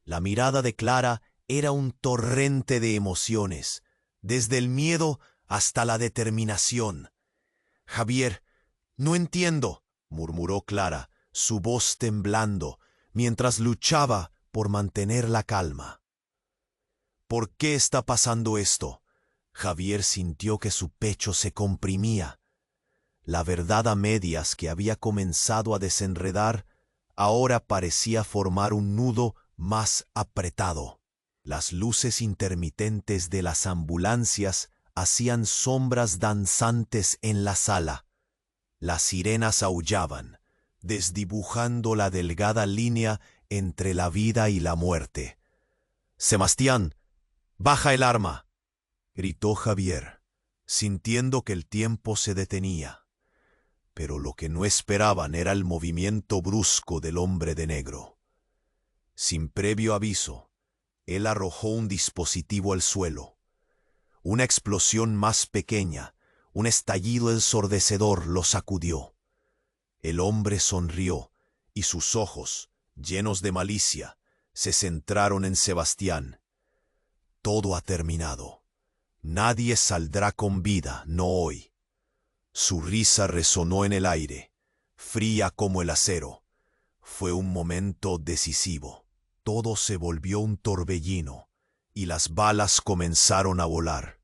La mirada de Clara era un torrente de emociones, desde el miedo hasta la determinación. «Javier, no entiendo», murmuró Clara, su voz temblando, mientras luchaba por mantener la calma. «¿Por qué está pasando esto?». Javier sintió que su pecho se comprimía. La verdad a medias que había comenzado a desenredar ahora parecía formar un nudo más apretado. Las luces intermitentes de las ambulancias hacían sombras danzantes en la sala. Las sirenas aullaban, desdibujando la delgada línea entre la vida y la muerte. «Sebastián, baja el arma», gritó Javier, sintiendo que el tiempo se detenía. Pero lo que no esperaban era el movimiento brusco del hombre de negro. Sin previo aviso, él arrojó un dispositivo al suelo. Una explosión más pequeña, un estallido ensordecedor lo sacudió. El hombre sonrió, y sus ojos, llenos de malicia, se centraron en Sebastián. «Todo ha terminado. Nadie saldrá con vida, no hoy». Su risa resonó en el aire, fría como el acero. Fue un momento decisivo. Todo se volvió un torbellino, y las balas comenzaron a volar.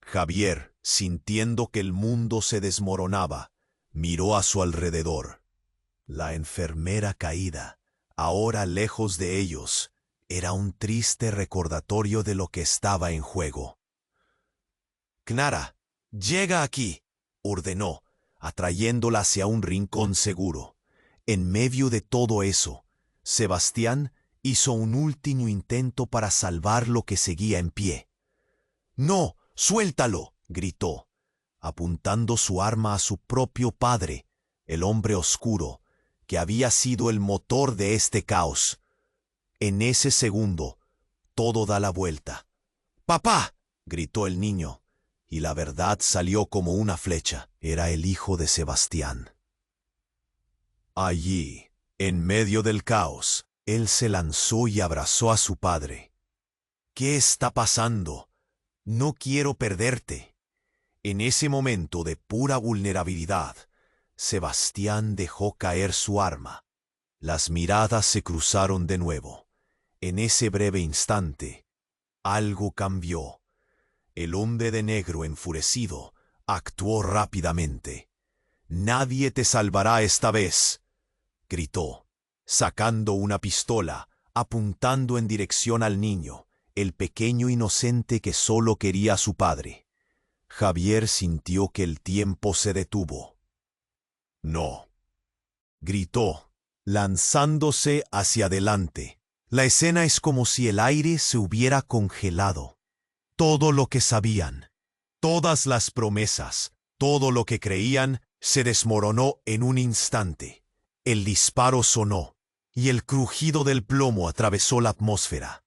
Javier, sintiendo que el mundo se desmoronaba, miró a su alrededor. La enfermera caída, ahora lejos de ellos, era un triste recordatorio de lo que estaba en juego. «Clara, llega aquí», ordenó, atrayéndola hacia un rincón seguro. En medio de todo eso, Sebastián hizo un último intento para salvar lo que seguía en pie. «¡No, suéltalo!», gritó, apuntando su arma a su propio padre, el hombre oscuro, que había sido el motor de este caos. En ese segundo, todo da la vuelta. «¡Papá!», gritó el niño, y la verdad salió como una flecha. Era el hijo de Sebastián. Allí, en medio del caos, él se lanzó y abrazó a su padre. «¿Qué está pasando? No quiero perderte». En ese momento de pura vulnerabilidad, Sebastián dejó caer su arma. Las miradas se cruzaron de nuevo. En ese breve instante, algo cambió. El hombre de negro, enfurecido, Actuó rápidamente. «Nadie te salvará esta vez», gritó, sacando una pistola, apuntando en dirección al niño, el pequeño inocente que solo quería a su padre. Javier sintió que el tiempo se detuvo. «No», gritó, lanzándose hacia adelante. La escena es como si el aire se hubiera congelado. Todo lo que sabían, todas las promesas, todo lo que creían, se desmoronó en un instante. El disparo sonó, y el crujido del plomo atravesó la atmósfera.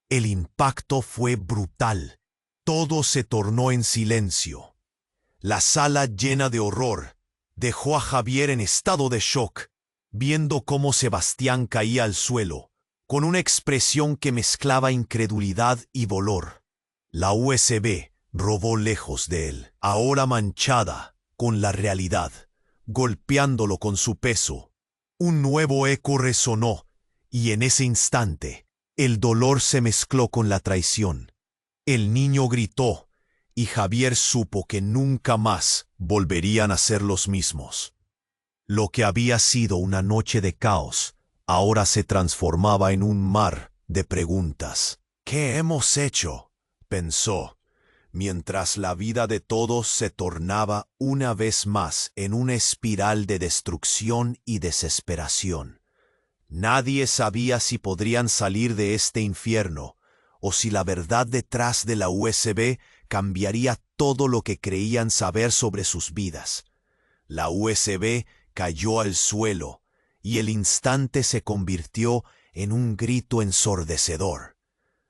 El impacto fue brutal. Todo se tornó en silencio. La sala, llena de horror, dejó a Javier en estado de shock, viendo cómo Sebastián caía al suelo, con una expresión que mezclaba incredulidad y dolor. La USB rodó lejos de él, ahora manchada con la realidad, golpeándolo con su peso. Un nuevo eco resonó, y en ese instante, el dolor se mezcló con la traición. El niño gritó, y Javier supo que nunca más volverían a ser los mismos. Lo que había sido una noche de caos, ahora se transformaba en un mar de preguntas. «¿Qué hemos hecho?», pensó, mientras la vida de todos se tornaba una vez más en una espiral de destrucción y desesperación. Nadie sabía si podrían salir de este infierno, o si la verdad detrás de la USB cambiaría todo lo que creían saber sobre sus vidas. La USB cayó al suelo, y el instante se convirtió en un grito ensordecedor.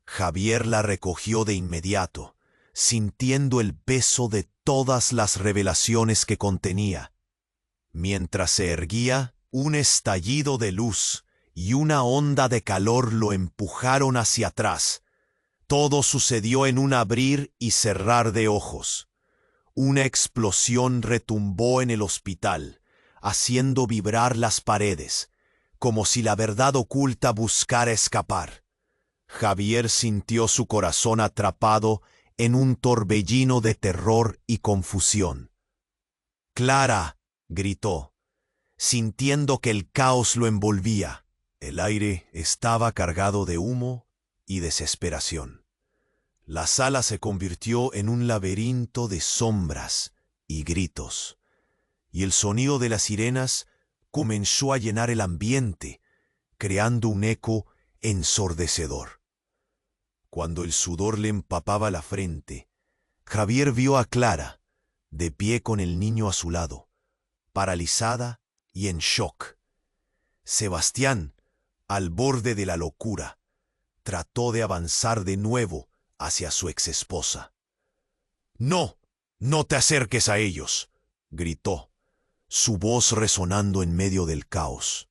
Javier la recogió de inmediato, sintiendo el peso de todas las revelaciones que contenía. Mientras se erguía, un estallido de luz y una onda de calor lo empujaron hacia atrás. Todo sucedió en un abrir y cerrar de ojos. Una explosión retumbó en el hospital, haciendo vibrar las paredes, como si la verdad oculta buscara escapar. Javier sintió su corazón atrapado en un torbellino de terror y confusión. «¡Clara!», gritó, sintiendo que el caos lo envolvía. El aire estaba cargado de humo y desesperación. La sala se convirtió en un laberinto de sombras y gritos, y el sonido de las sirenas comenzó a llenar el ambiente, creando un eco ensordecedor. Cuando el sudor le empapaba la frente, Javier vio a Clara, de pie con el niño a su lado, paralizada y en shock. Sebastián, al borde de la locura, trató de avanzar de nuevo hacia su exesposa. «¡No! ¡No te acerques a ellos!», gritó, su voz resonando en medio del caos.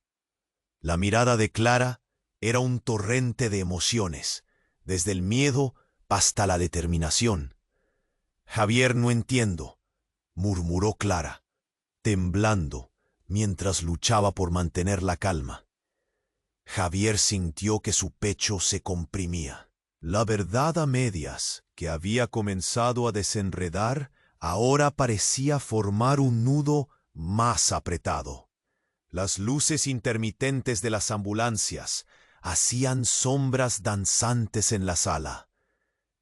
La mirada de Clara era un torrente de emociones, desde el miedo hasta la determinación. «Javier, no entiendo», murmuró Clara, temblando mientras luchaba por mantener la calma. Javier sintió que su pecho se comprimía. La verdad a medias, que había comenzado a desenredar, ahora parecía formar un nudo más apretado. Las luces intermitentes de las ambulancias hacían sombras danzantes en la sala.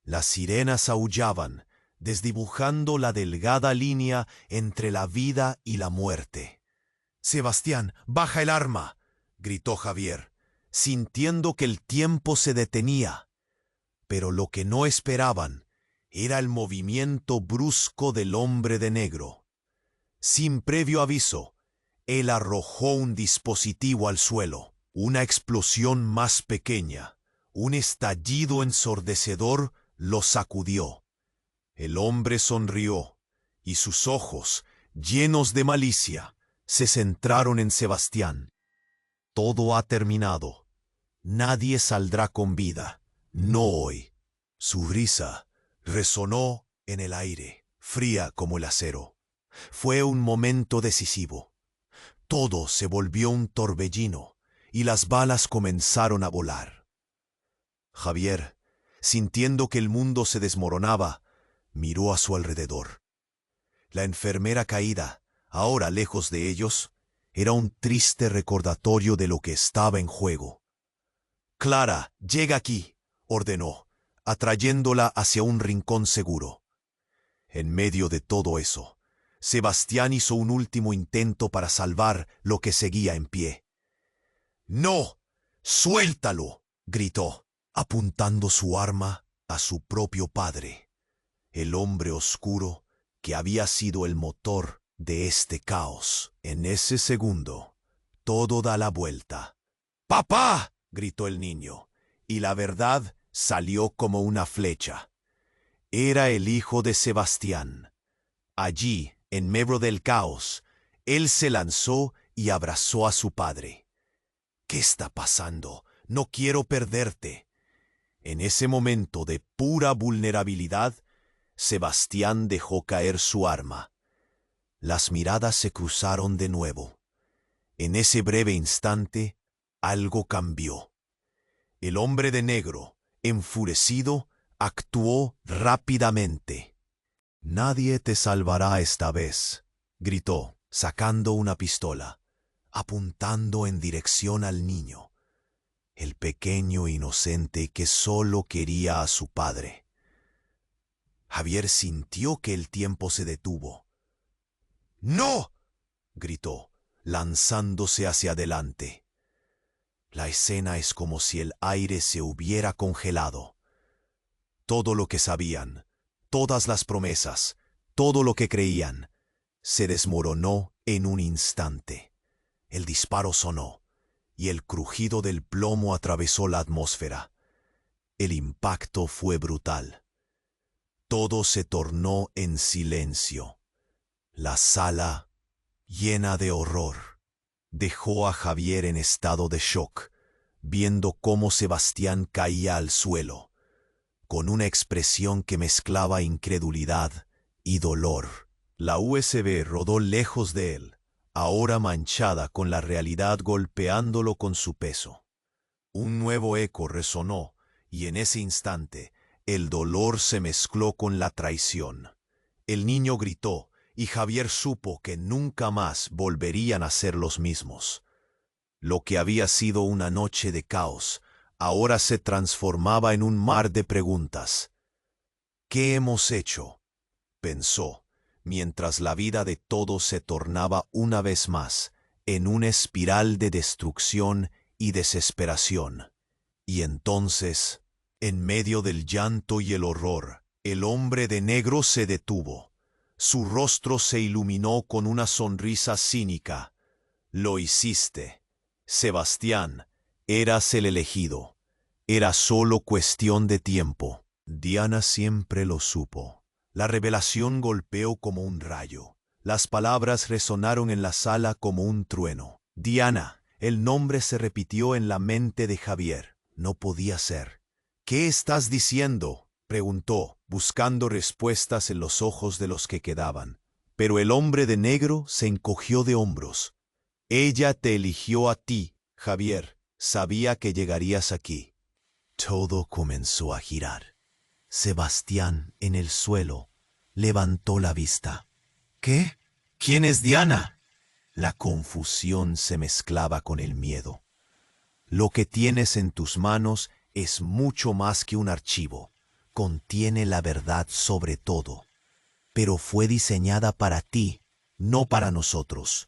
Las sirenas aullaban, desdibujando la delgada línea entre la vida y la muerte. «Sebastián, baja el arma», gritó Javier, sintiendo que el tiempo se detenía. Pero lo que no esperaban era el movimiento brusco del hombre de negro. Sin previo aviso, él arrojó un dispositivo al suelo. Una explosión más pequeña, un estallido ensordecedor, lo sacudió. El hombre sonrió, y sus ojos, llenos de malicia, se centraron en Sebastián. «Todo ha terminado. Nadie saldrá con vida. No hoy». Su risa resonó en el aire, fría como el acero. Fue un momento decisivo. Todo se volvió un torbellino, y las balas comenzaron a volar. Javier, sintiendo que el mundo se desmoronaba, miró a su alrededor. La enfermera caída, ahora lejos de ellos, era un triste recordatorio de lo que estaba en juego. «Clara, llega aquí», ordenó, atrayéndola hacia un rincón seguro. En medio de todo eso, Sebastián hizo un último intento para salvar lo que seguía en pie. «¡No! ¡Suéltalo!», gritó, apuntando su arma a su propio padre, el hombre oscuro que había sido el motor de este caos. En ese segundo, todo da la vuelta. «¡Papá!», gritó el niño, y la verdad salió como una flecha. Era el hijo de Sebastián. Allí, en medio del caos, él se lanzó y abrazó a su padre. «¿Qué está pasando? No quiero perderte». En ese momento de pura vulnerabilidad, Sebastián dejó caer su arma. Las miradas se cruzaron de nuevo. En ese breve instante, algo cambió. El hombre de negro, enfurecido, actuó rápidamente. «Nadie te salvará esta vez», gritó, sacando una pistola, apuntando en dirección al niño, el pequeño inocente que solo quería a su padre. Javier sintió que el tiempo se detuvo. «¡No!», gritó, lanzándose hacia adelante. La escena es como si el aire se hubiera congelado. Todo lo que sabían, todas las promesas, todo lo que creían, se desmoronó en un instante. El disparo sonó, y el crujido del plomo atravesó la atmósfera. El impacto fue brutal. Todo se tornó en silencio. La sala, llena de horror, dejó a Javier en estado de shock, viendo cómo Sebastián caía al suelo, con una expresión que mezclaba incredulidad y dolor. La USB rodó lejos de él, ahora manchada con la realidad golpeándolo con su peso. Un nuevo eco resonó, y en ese instante el dolor se mezcló con la traición. El niño gritó, y Javier supo que nunca más volverían a ser los mismos. Lo que había sido una noche de caos, ahora se transformaba en un mar de preguntas. «¿Qué hemos hecho?», pensó, mientras la vida de todos se tornaba una vez más en una espiral de destrucción y desesperación. Y entonces, en medio del llanto y el horror, el hombre de negro se detuvo. Su rostro se iluminó con una sonrisa cínica. «Lo hiciste, Sebastián, eras el elegido. Era solo cuestión de tiempo». Diana siempre lo supo. La revelación golpeó como un rayo. Las palabras resonaron en la sala como un trueno. «Diana», el nombre se repitió en la mente de Javier. No podía ser. «¿Qué estás diciendo?», preguntó, buscando respuestas en los ojos de los que quedaban. Pero el hombre de negro se encogió de hombros. «Ella te eligió a ti, Javier. Sabía que llegarías aquí». Todo comenzó a girar. Sebastián, en el suelo, levantó la vista. «¿Qué? ¿Quién es Diana?». La confusión se mezclaba con el miedo. «Lo que tienes en tus manos es mucho más que un archivo. Contiene la verdad sobre todo. Pero fue diseñada para ti, no para nosotros».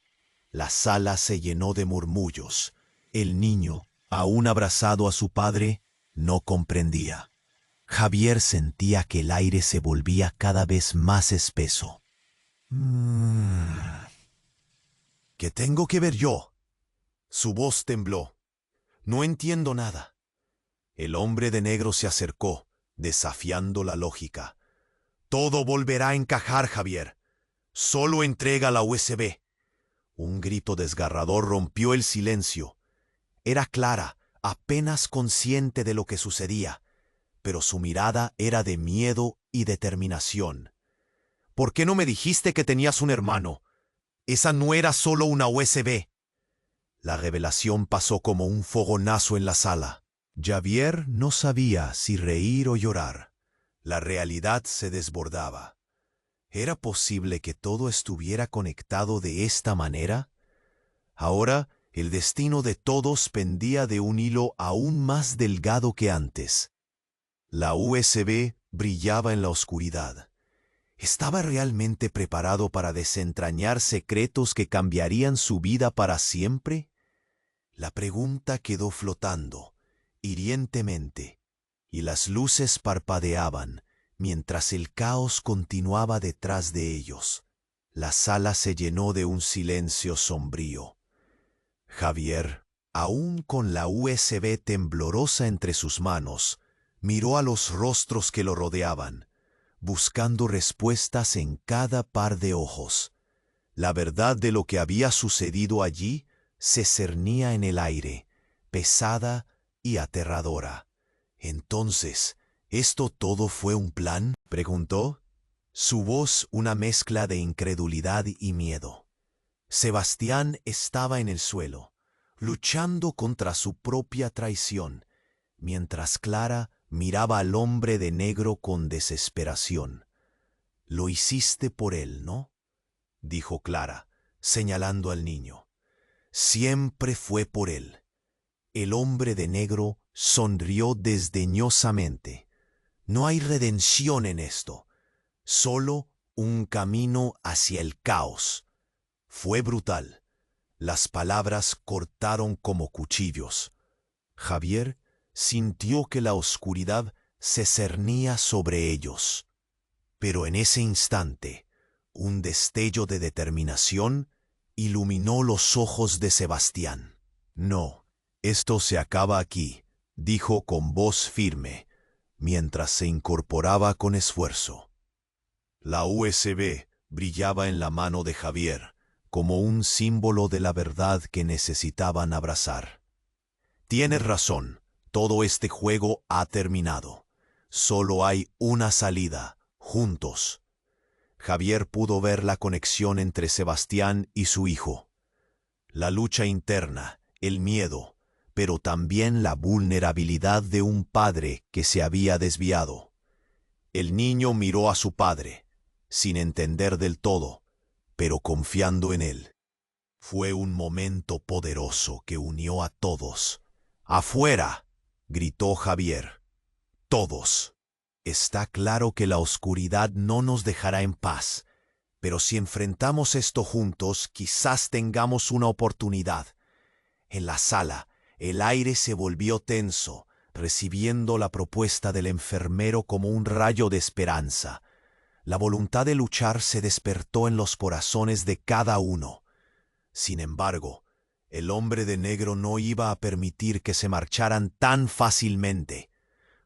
La sala se llenó de murmullos. El niño, aún abrazado a su padre, no comprendía. Javier sentía que el aire se volvía cada vez más espeso. «¿Qué tengo que ver yo?». Su voz tembló. «No entiendo nada». El hombre de negro se acercó, desafiando la lógica. «Todo volverá a encajar, Javier. Solo entrega la USB». Un grito desgarrador rompió el silencio. Era Clara, apenas consciente de lo que sucedía, pero su mirada era de miedo y determinación. «¿Por qué no me dijiste que tenías un hermano? Esa no era solo una USB». La revelación pasó como un fogonazo en la sala. Javier no sabía si reír o llorar. La realidad se desbordaba. ¿Era posible que todo estuviera conectado de esta manera? Ahora, el destino de todos pendía de un hilo aún más delgado que antes. La USB brillaba en la oscuridad. ¿Estaba realmente preparado para desentrañar secretos que cambiarían su vida para siempre? La pregunta quedó flotando, hirientemente, y las luces parpadeaban mientras el caos continuaba detrás de ellos. La sala se llenó de un silencio sombrío. Javier, aún con la USB temblorosa entre sus manos, miró a los rostros que lo rodeaban, buscando respuestas en cada par de ojos. La verdad de lo que había sucedido allí se cernía en el aire, pesada y aterradora. Entonces, ¿esto todo fue un plan?, preguntó. Su voz una mezcla de incredulidad y miedo. Sebastián estaba en el suelo, luchando contra su propia traición, mientras Clara miraba al hombre de negro con desesperación. «Lo hiciste por él, ¿no?», dijo Clara, señalando al niño. «Siempre fue por él». El hombre de negro sonrió desdeñosamente. «No hay redención en esto, solo un camino hacia el caos». Fue brutal. Las palabras cortaron como cuchillos. Javier sintió que la oscuridad se cernía sobre ellos. Pero en ese instante, un destello de determinación iluminó los ojos de Sebastián. «No, esto se acaba aquí», dijo con voz firme, mientras se incorporaba con esfuerzo. La USB brillaba en la mano de Javier, como un símbolo de la verdad que necesitaban abrazar. «Tienes razón, todo este juego ha terminado. Solo hay una salida, juntos». Javier pudo ver la conexión entre Sebastián y su hijo. La lucha interna, el miedo, pero también la vulnerabilidad de un padre que se había desviado. El niño miró a su padre, sin entender del todo, pero confiando en él. Fue un momento poderoso que unió a todos. «¡Afuera!», gritó Javier. «Todos». Está claro que la oscuridad no nos dejará en paz, pero si enfrentamos esto juntos, quizás tengamos una oportunidad. En la sala, el aire se volvió tenso, recibiendo la propuesta del enfermero como un rayo de esperanza. La voluntad de luchar se despertó en los corazones de cada uno. Sin embargo, el hombre de negro no iba a permitir que se marcharan tan fácilmente.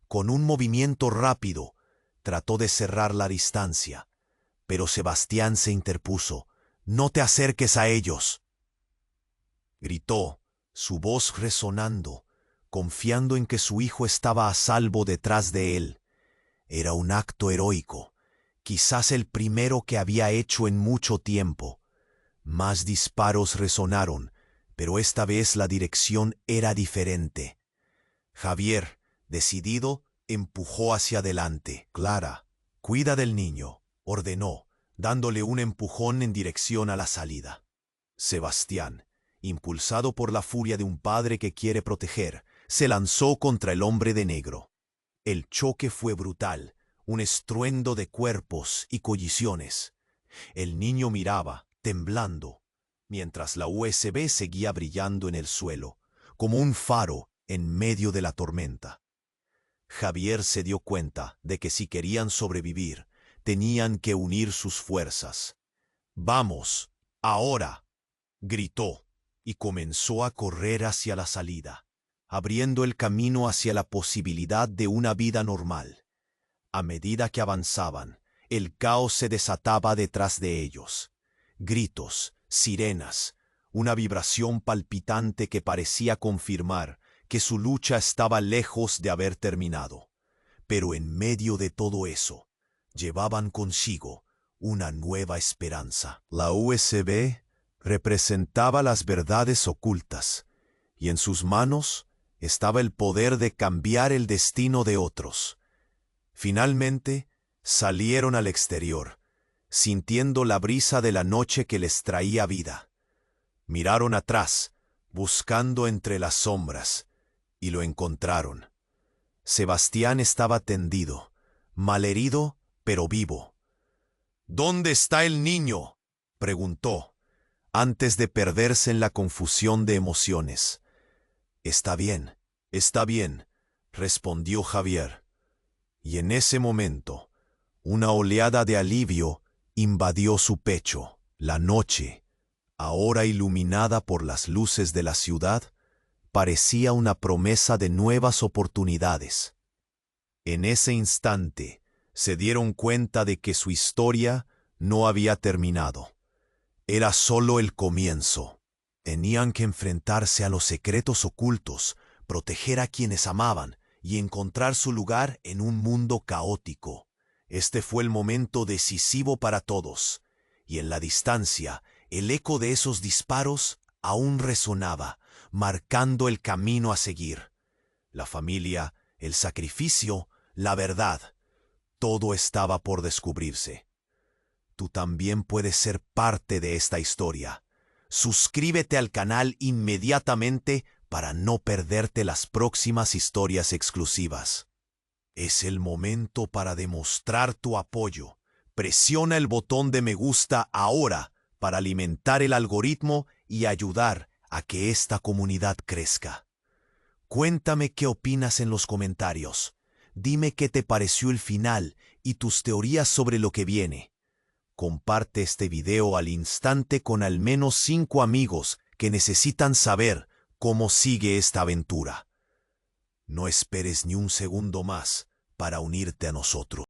Con un movimiento rápido, trató de cerrar la distancia, pero Sebastián se interpuso. «No te acerques a ellos», gritó, su voz resonando, confiando en que su hijo estaba a salvo detrás de él. Era un acto heroico, quizás el primero que había hecho en mucho tiempo. Más disparos resonaron, pero esta vez la dirección era diferente. Javier, decidido, empujó hacia adelante. «Clara, cuida del niño», ordenó, dándole un empujón en dirección a la salida. Sebastián, impulsado por la furia de un padre que quiere proteger, se lanzó contra el hombre de negro. El choque fue brutal, un estruendo de cuerpos y collisiones. El niño miraba, temblando, mientras la USB seguía brillando en el suelo, como un faro en medio de la tormenta. Javier se dio cuenta de que si querían sobrevivir, tenían que unir sus fuerzas. «Vamos, ahora», gritó, y comenzó a correr hacia la salida, abriendo el camino hacia la posibilidad de una vida normal. A medida que avanzaban, el caos se desataba detrás de ellos. Gritos, sirenas, una vibración palpitante que parecía confirmar que su lucha estaba lejos de haber terminado. Pero en medio de todo eso, llevaban consigo una nueva esperanza. La USB representaba las verdades ocultas, y en sus manos estaba el poder de cambiar el destino de otros. Finalmente, salieron al exterior, sintiendo la brisa de la noche que les traía vida. Miraron atrás, buscando entre las sombras, y lo encontraron. Sebastián estaba tendido, malherido, pero vivo. «¿Dónde está el niño?», preguntó, antes de perderse en la confusión de emociones. Está bien», respondió Javier. Y en ese momento, una oleada de alivio invadió su pecho. La noche, ahora iluminada por las luces de la ciudad, parecía una promesa de nuevas oportunidades. En ese instante, se dieron cuenta de que su historia no había terminado. Era solo el comienzo. Tenían que enfrentarse a los secretos ocultos, proteger a quienes amaban y encontrar su lugar en un mundo caótico. Este fue el momento decisivo para todos, y en la distancia, el eco de esos disparos aún resonaba, marcando el camino a seguir. La familia, el sacrificio, la verdad, todo estaba por descubrirse. Tú también puedes ser parte de esta historia. Suscríbete al canal inmediatamente para no perderte las próximas historias exclusivas. Es el momento para demostrar tu apoyo. Presiona el botón de me gusta ahora para alimentar el algoritmo y ayudar a que esta comunidad crezca. Cuéntame qué opinas en los comentarios. Dime qué te pareció el final y tus teorías sobre lo que viene. Comparte este video al instante con al menos 5 amigos que necesitan saber cómo sigue esta aventura. No esperes ni un segundo más para unirte a nosotros.